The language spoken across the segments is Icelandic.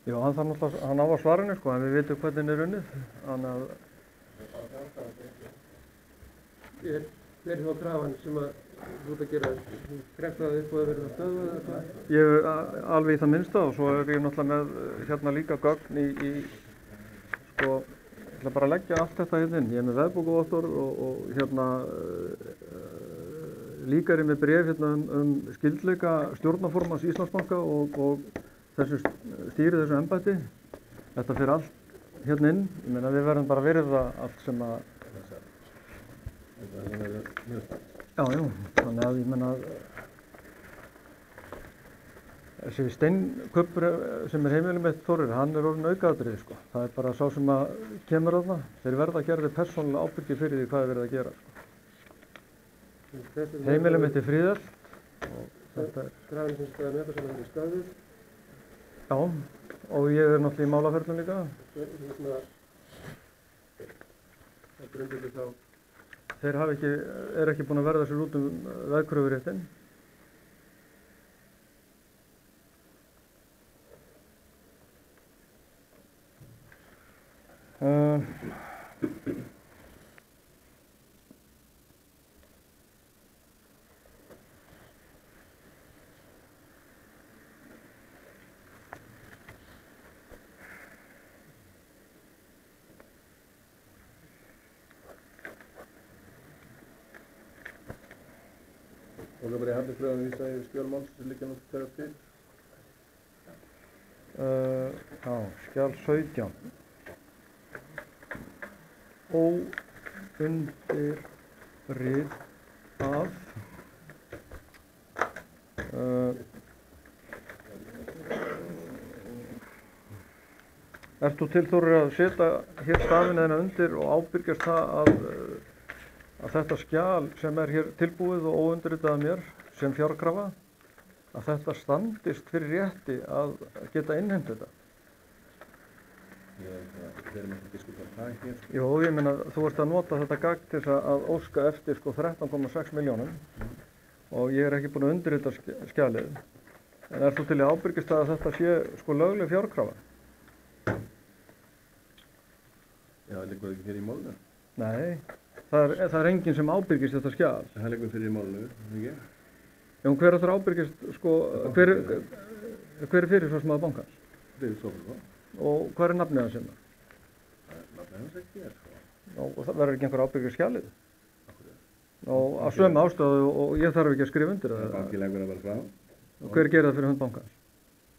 Já, hann þarf náttúrulega, hann á að svarinu sko, en við vitum hvernig er unnið. Þannig að Hver er þá krafan sem að þú ert að gera? Krefst það upp og að verða stöðvað eða hvað? ég er alveg í það minnsta og svo er ég náttúrulega með hérna líka gögn í sko, ég ætla bara að leggja allt þetta hérna inn. Ég er með veðbókavottorð og hérna líka er ég með bréf hérna skyldleika stjórnarformanns Íslandsbanka og stýri þessu embætti. Þetta fyrir allt hérna inn. Ég meina við verðum bara að virða allt sem að Já, þannig að ég meina þessi steinkubbur sem er heimilið mitt Þórir, hann er orðinn aukaatriði sko. Það er bara sá sem að kemur þarna, þeir verða að gera þig persónulega ábyrgir fyrir því hvað er verið að gera sko. Heimilið mitt er friðelt og þetta er Krafan sem skal með þess að vera stöðuð. Já, og ég er náttúrulega í málaferlum líka. Það grundvelli þá Þeir eru ekki búin að verða sér út veðkröfuréttinn. Og það bara í hafnarkröfunum vísa í skjölmáls sem liggja nú þegar til? Já, skjal 17. Óundirrit af Ert þú til Þórir að setja hér stafinn eða undir og ábyrgjast það að þetta skjal sem er hér tilbúið og óundirritað af mér sem fjárkrafa, að þetta standist fyrir rétti að geta innheimt þetta? Við erum ekki að diskutera það hér. Jú, ég meina, þú ert að nota þetta gagn til að óska eftir 13,6 milljónum og ég er ekki búin að undirrita skjalið. En ert þú til að ábyrgjast að þetta sé lögleg fjárkrafa? Já, það liggur ekki fyrir í málinu. Nei. Það er enginn sem ábyrgist þetta skjal. Það liggur fyrir í málinu, ekki? Já, hver ætlar að ábyrgist, sko, hver er fyrirsvarsmaður bankans? Friðrik Sófusson. Og hvað er nafnið hans hérna? Nafnið hans ekki hér, sko. Og það verður ekki einhver ábyrgist skjalið? Og að sömu ástæðu og ég þarf ekki að skrifa undir það? Banki leggur að vera frá. Og hver gerir það fyrir hönd bankans?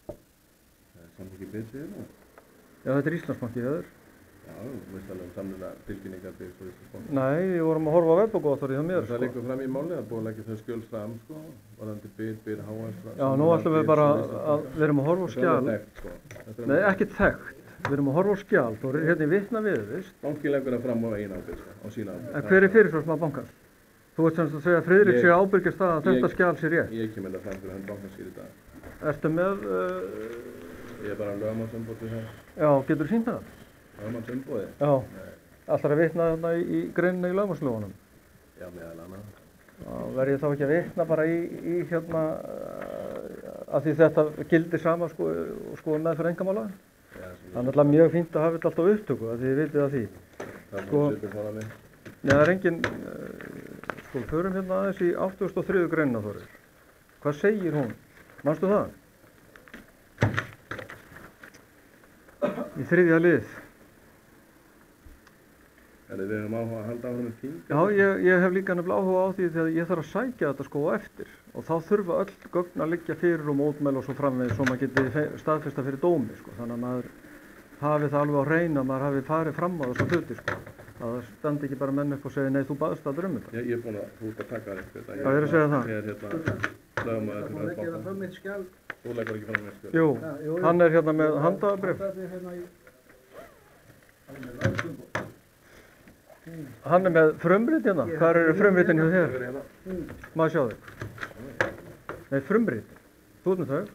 Það er samfélagi byrðsvið nú. Já, þetta er Íslandsbanki, höður. Já, þú veist alveg samlega tilkynningar til Íslandsbanka. Nei, við vorum að horfa á veðbókavottorðið hjá mér, Það liggur fram í máli, það er búið að leggja þau skjöl fram, sko, varðandi byr, HS. Já, nú ætlum við bara að, við erum að horfa á skjal. Nei, ekki þekkt. Við erum að horfa á skjal, þú er hérna í vitna við, veist. Banki leggur það fram á eina ábyrgð, sko, á sína ábyrgð. En hver er fyrirsvarsmaður bankans? Þú ert semst að segja að Friðrik sé ábyrgist það að þetta skjal sé rétt. Ég kem fram fyrir hönd bankans í dag. Ertu með... Ég er bara lögmannsumboð til það. Já, getur þú sýnt það? Lögmannsumboði? Já. Ætlar að vitna þarna í greinina í lögmannslögunum? Já, meðal annað. Verð ég þá ekki að vitna bara í hérna, að því þetta gildir sama sko meðferð einkamála? Það er náttúrulega mjög fínt að hafa þetta alltaf upptöku, að þið vitið að því. Nei, það er engin, förum hérna aðeins í 83. greinina, Þórir. Hvað segir hún? Manstu það? Í 3. lið. Við erum áhuga að halda áfram með tíma? Já, ég hef líka nefnilega áhuga á því þegar ég þarf að sækja þetta sko á eftir og þá þurfa öll gögn að liggja fyrir og mótmæla og svo framvegis svo maður geti staðfesta fyrir dómi sko. Þannig að maður hafi það alveg á hreinu að maður hafi farið fram á þessa hluti sko. Það standi ekki bara menn upp og segja nei, þú baðst að drömmu þetta. Ég er búin að, þú ert að taka þetta. Já, ég er að segja það. Ég er hérna lögmaður til að banka. Þú leggur ekki fram eitt skjal. Jú, hann er hérna með handabréf. Hann er með frumrit hérna. Hvar eru frumritin hjá þér? Maður sjá þig. Nei, frumrit. Þú ert með þau.